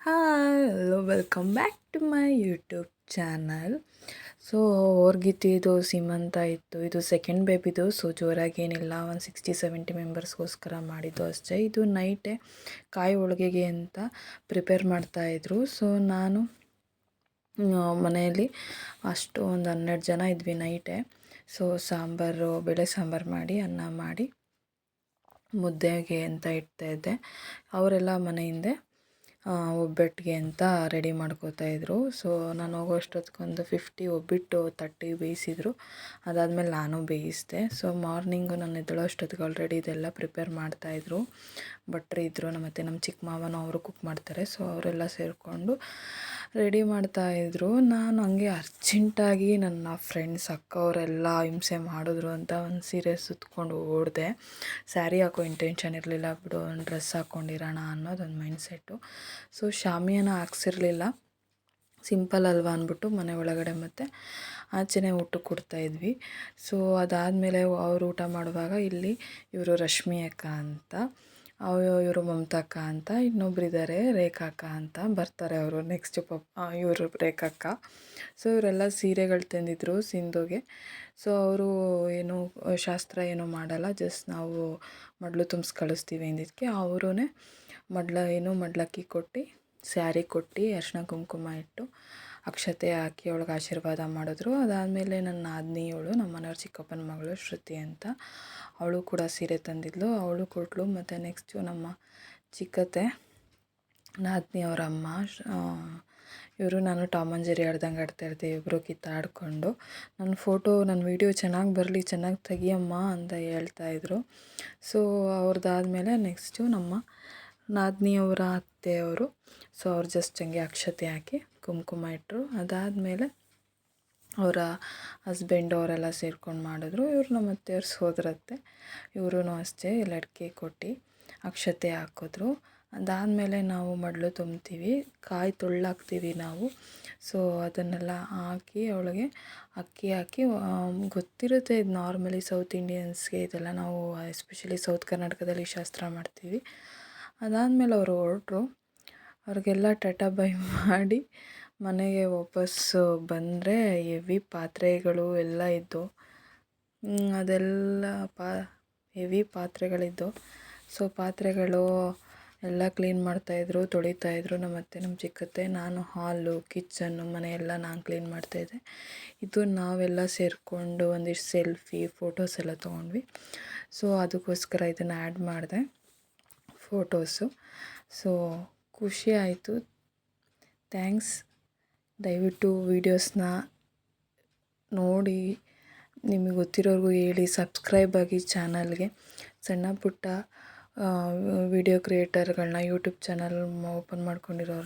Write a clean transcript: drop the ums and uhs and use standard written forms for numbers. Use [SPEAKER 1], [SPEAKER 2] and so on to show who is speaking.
[SPEAKER 1] Hi hello welcome back to my YouTube channel. So ಅವ್ರಿಗಿತ್ತು ಸೀಮಂತ ಇತ್ತು, ಇದು ಸೆಕೆಂಡ್ ಬೇಬಿದು. ಸೊ ಜೋರಾಗಿ ಏನಿಲ್ಲ, ಒಂದು 60-70 ಮೆಂಬರ್ಸ್ಗೋಸ್ಕರ ಮಾಡಿದ್ದು ಅಷ್ಟೇ. ಇದು ನೈಟೇ ಕಾಯಿ ಹೋಳಿಗೆಗೆ ಅಂತ ಪ್ರಿಪೇರ್ ಮಾಡ್ತಾಯಿದ್ರು. ಸೊ ನಾನು ಮನೆಯಲ್ಲಿ ಅಷ್ಟು ಒಂದು 12 ಜನ ಇದ್ವಿ ನೈಟೇ. ಸೊ ಸಾಂಬಾರು, ಬೇಳೆ ಸಾಂಬಾರು ಮಾಡಿ, ಅನ್ನ ಮಾಡಿ, ಮುದ್ದೆಗೆ ಅಂತ ಇಡ್ತಾಯಿದ್ದೆ. ಅವರೆಲ್ಲ ಮನೆಯಿಂದೆ ಒಬ್ಬಟ್ಟಿಗೆ ಅಂತ ರೆಡಿ ಮಾಡ್ಕೋತಾಯಿದ್ರು. ಸೊ ನಾನು ಹೋಗೋಷ್ಟೊತ್ತಿಗೊಂದು 50 ಒಬ್ಬಿಟ್ಟು ತಟ್ಟಿ ಬೇಯಿಸಿದ್ರು. ಅದಾದಮೇಲೆ ನಾನು ಬೇಯಿಸಿದೆ. ಸೊ ಮಾರ್ನಿಂಗು ನಾನು ಎದ್ದೇಳೋಷ್ಟೊತ್ತಿಗೆ ಆಲ್ರೆಡಿ ಇದೆಲ್ಲ ಪ್ರಿಪೇರ್ ಮಾಡ್ತಾಯಿದ್ರು. ಭಟ್ರು ಇದ್ದರು, ಮತ್ತು ನಮ್ಮ ಚಿಕ್ಕ ಮಾವನೂ ಅವರು ಕುಕ್ ಮಾಡ್ತಾರೆ. ಸೊ ಅವರೆಲ್ಲ ಸೇರಿಕೊಂಡು ರೆಡಿ ಮಾಡ್ತಾಯಿದ್ರು. ನಾನು ಹಂಗೆ ಅರ್ಜೆಂಟಾಗಿ ನನ್ನ ಫ್ರೆಂಡ್ಸ್ ಅಕ್ಕ ಅವರೆಲ್ಲ ಹಿಂಸೆ ಮಾಡಿದ್ರು ಅಂತ ಒಂದು ಸೀರೆ ಸುತ್ಕೊಂಡು ಓಡಿದೆ. ಸ್ಯಾರಿ ಹಾಕೋ ಇಂಟೆನ್ಷನ್ ಇರಲಿಲ್ಲ, ಬಿಡು ಒಂದು ಡ್ರೆಸ್ ಹಾಕ್ಕೊಂಡಿರೋಣ ಅನ್ನೋದೊಂದು ಮೈಂಡ್ಸೆಟ್ಟು. ಸೊ ಶಾಮಿಯಾನ ಹಾಕ್ಸಿರ್ಲಿಲ್ಲ, ಸಿಂಪಲ್ ಅಲ್ವಾ ಅಂದ್ಬಿಟ್ಟು ಮನೆ ಒಳಗಡೆ ಮತ್ತು ಆಚೆನೇ ಊಟಕ್ಕೆ ಕೊಡ್ತಾಯಿದ್ವಿ. ಸೊ ಅದಾದಮೇಲೆ ಅವರು ಊಟ ಮಾಡುವಾಗ ಇಲ್ಲಿ ಇವರು ರಶ್ಮಿ ಅಕ್ಕ ಅಂತ, ಇವರು ಮಮತಾ ಅಕ್ಕ ಅಂತ, ಇನ್ನೊಬ್ಬರಿದ್ದಾರೆ ರೇಖಾ ಅಕ್ಕ ಅಂತ ಬರ್ತಾರೆ ಅವರು ನೆಕ್ಸ್ಟ್ ಇವರು ರೇಖಾ ಅಕ್ಕ. ಸೊ ಇವರೆಲ್ಲ ಸೀರೆಗಳು ತಂದಿದ್ರು ಸಿಂಧುಗೆ. ಸೊ ಅವರು ಏನು ಶಾಸ್ತ್ರ ಏನೂ ಮಾಡಲ್ಲ, ಜಸ್ಟ್ ನಾವು ಮಡ್ಲು ತುಂಬಿಸಿ ಕಳಿಸ್ತೀವಿ ಅಂದಿದ್ದಕ್ಕೆ ಅವರೂ ಮಡ್ಲಕ್ಕಿ ಕೊಟ್ಟು, ಸ್ಯಾರಿ ಕೊಟ್ಟು, ಅರಿಶಿನ ಕುಂಕುಮ ಇಟ್ಟು, ಅಕ್ಷತೆ ಹಾಕಿ ಅವಳಿಗೆ ಆಶೀರ್ವಾದ ಮಾಡಿದ್ರು. ಅದಾದಮೇಲೆ ನನ್ನ ನಾದಿನಿಯವಳು, ನಮ್ಮ ಮನೆಯವ್ರ ಚಿಕ್ಕಪ್ಪನ ಮಗಳು ಶ್ರುತಿ ಅಂತ, ಅವಳು ಕೂಡ ಸೀರೆ ತಂದಿದ್ಲು, ಅವಳು ಕೊಟ್ಟಳು. ಮತ್ತು ನೆಕ್ಸ್ಟು ನಮ್ಮ ಚಿಕ್ಕತ್ತೆ ನಾದಿನಿಯವರ ಅಮ್ಮ, ಇವರು ನಾನು ಟಾಮ್ ಆ್ಯಂಡ್ ಜೆರ್ರಿ ಆಡ್ದಂಗೆ ಆಡ್ತಾಯಿರ್ತೀವಿ, ಇಬ್ಬರು ಕಿತ್ತಾಡಿಕೊಂಡು. ನನ್ನ ವೀಡಿಯೋ ಚೆನ್ನಾಗಿ ಬರಲಿ, ಚೆನ್ನಾಗಿ ತೆಗಿಯಮ್ಮ ಅಂತ ಹೇಳ್ತಾಯಿದ್ರು. ಸೊ ಅವ್ರದ್ದಾದಮೇಲೆ ನೆಕ್ಸ್ಟು ನಮ್ಮ ನಾದಿನಿಯವರ ಅತ್ತೆಯವರು. ಸೊ ಅವ್ರು ಜಸ್ಟ್ ಹಂಗೆ ಅಕ್ಷತೆ ಹಾಕಿ ಕುಂಕುಮ ಇಟ್ಟರು. ಅದಾದಮೇಲೆ ಅವರ ಹಸ್ಬೆಂಡು ಅವರೆಲ್ಲ ಸೇರ್ಕೊಂಡು ಮಾಡಿದ್ರು. ಇವರು ನಮ್ಮ ಅತ್ತೆಯವ್ರ ಸೋದರತ್ತೆ, ಇವರು ಅಷ್ಟೇ ಲಡ್ಕೆ ಕೊಟ್ಟು ಅಕ್ಷತೆ ಹಾಕಿದ್ರು. ಅದಾದಮೇಲೆ ನಾವು ಮಡ್ಲು ತುಂಬ್ತೀವಿ, ಕಾಯಿ ತೊಳ್ಳಾಕ್ತೀವಿ ನಾವು. ಸೊ ಅದನ್ನೆಲ್ಲ ಹಾಕಿ ಅವಳಿಗೆ ಅಕ್ಕಿ ಹಾಕಿ, ಗೊತ್ತಿರುತ್ತೆ ಇದು ನಾರ್ಮಲಿ ಸೌತ್ ಇಂಡಿಯನ್ಸ್ಗೆ ಇದೆಲ್ಲ, ನಾವು ಎಸ್ಪೆಷಲಿ ಸೌತ್ ಕರ್ನಾಟಕದಲ್ಲಿ ಶಾಸ್ತ್ರ ಮಾಡ್ತೀವಿ. ಅದಾದಮೇಲೆ ಅವರು ಹೊರಟರು. ಅವ್ರಿಗೆಲ್ಲ ಟಾಟಾ ಬೈ ಮಾಡಿ ಮನೆಗೆ ವಾಪಸ್ಸು ಬಂದರೆ ಹೆವಿ ಪಾತ್ರೆಗಳು ಎಲ್ಲ ಇದ್ದು, ಅದೆಲ್ಲ ಹೆವಿ ಪಾತ್ರೆಗಳಿದ್ದು. ಸೊ ಪಾತ್ರೆಗಳು ಎಲ್ಲ ಕ್ಲೀನ್ ಮಾಡ್ತಾಯಿದ್ರು, ತೊಳಿತಾಯಿದ್ರು ನಮ್ಮ ಅತ್ತೆ, ನಮ್ಮ ಚಿಕ್ಕತ್ತೆ. ನಾನು ಹಾಲು, ಕಿಚನ್ನು, ಮನೆಯೆಲ್ಲ ನಾನು ಕ್ಲೀನ್ ಮಾಡ್ತಾಯಿದ್ದೆ. ಇದು ನಾವೆಲ್ಲ ಸೇರಿಕೊಂಡು ಒಂದಿಷ್ಟು ಸೆಲ್ಫಿ, ಫೋಟೋಸ್ ಎಲ್ಲ ತೊಗೊಂಡ್ವಿ. ಸೊ ಅದಕ್ಕೋಸ್ಕರ ಇದನ್ನು ಆ್ಯಡ್ ಮಾಡಿದೆ ಫೋಟೋಸು. ಸೊ ಖುಷಿ ಆಯಿತು, ಥ್ಯಾಂಕ್ಸ್. ದಯವಿಟ್ಟು ವೀಡಿಯೋಸ್ನ ನೋಡಿ, ನಿಮಗೆ ಗೊತ್ತಿರೋರ್ಗೂ ಹೇಳಿ, ಸಬ್ಸ್ಕ್ರೈಬ್ ಆಗಿ ಚಾನಲ್ಗೆ. ಸಣ್ಣ ಪುಟ್ಟ ವಿಡಿಯೋ ಕ್ರಿಯೇಟರ್ಗಳನ್ನ ಯೂಟ್ಯೂಬ್ ಚಾನಲ್ ಓಪನ್ ಮಾಡ್ಕೊಂಡಿರೋರು